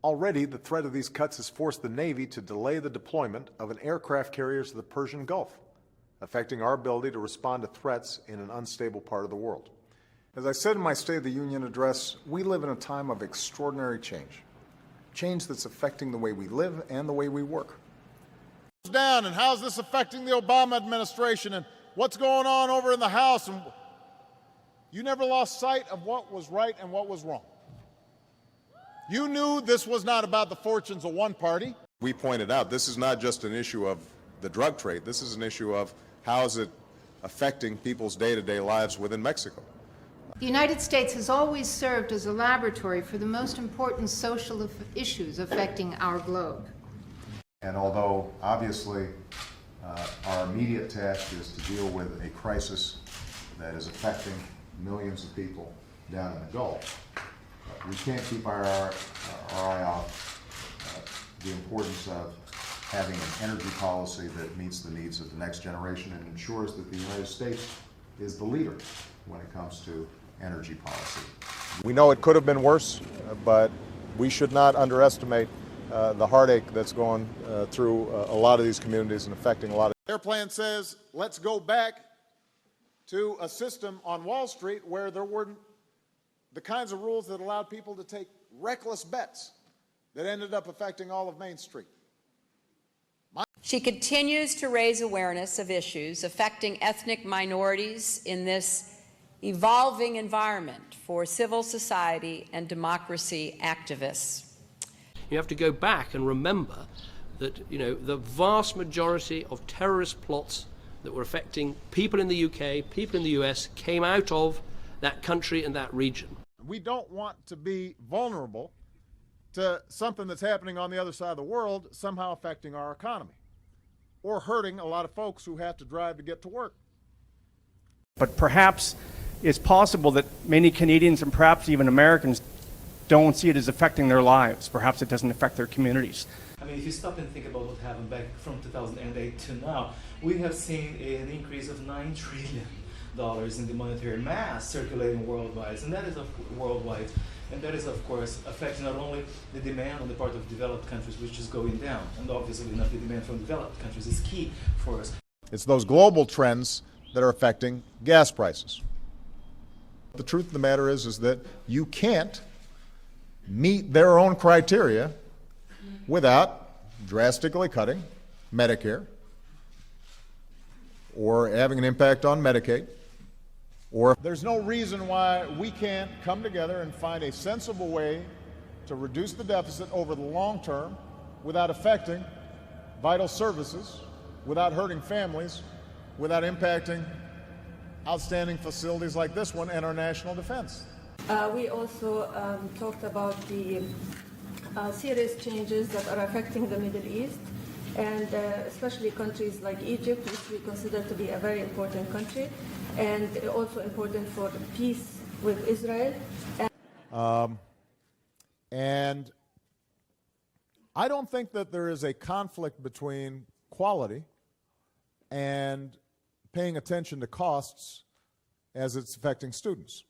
Already, the threat of these cuts has forced the Navy to delay the deployment of an aircraft carrier to the Persian Gulf, affecting our ability to respond to threats in an unstable part of the world. As I said in my State of the Union address, we live in a time of extraordinary change that's affecting the way we live and the way we work. Down, and how's this affecting the Obama administration, and what's going on over in the House? And you never lost sight of what was right and what was wrong. You knew this was not about the fortunes of one party. We pointed out this is not just an issue of the drug trade. This is an issue of how is it affecting people's day-to-day lives within Mexico. The United States has always served as a laboratory for the most important social issues affecting our globe. And although obviously our immediate task is to deal with a crisis that is affecting millions of people down in the Gulf, we can't keep our eye off the importance of having an energy policy that meets the needs of the next generation and ensures that the United States is the leader when it comes to energy policy. We know it could have been worse, but we should not underestimate the heartache that's going through a lot of these communities and affecting a lot of. Their plan says, let's go back to a system on Wall Street where there weren't the kinds of rules that allowed people to take reckless bets that ended up affecting all of Main Street. She continues to raise awareness of issues affecting ethnic minorities in this evolving environment for civil society and democracy activists. You have to go back and remember that, the vast majority of terrorist plots that were affecting people in the UK, people in the US, came out of that country and that region. We don't want to be vulnerable to something that's happening on the other side of the world somehow affecting our economy or hurting a lot of folks who have to drive to get to work. But perhaps it's possible that many Canadians and perhaps even Americans don't see it as affecting their lives. Perhaps it doesn't affect their communities. I mean, if you stop and think about what happened back from 2008 to now, we have seen an increase of $9 trillion in the monetary mass circulating worldwide, and that is worldwide, and that is of course affecting not only the demand on the part of developed countries, which is going down, and obviously not the demand from developed countries is key for us. It's those global trends that are affecting gas prices. The truth of the matter is that you can't meet their own criteria without drastically cutting Medicare or having an impact on Medicaid. Or there's no reason why we can't come together and find a sensible way to reduce the deficit over the long term without affecting vital services, without hurting families, without impacting outstanding facilities like this one and our national defense. We also talked about the serious changes that are affecting the Middle East, and especially countries like Egypt, which we consider to be a very important country, and also important for peace with Israel. And I don't think that there is a conflict between quality and paying attention to costs as it's affecting students.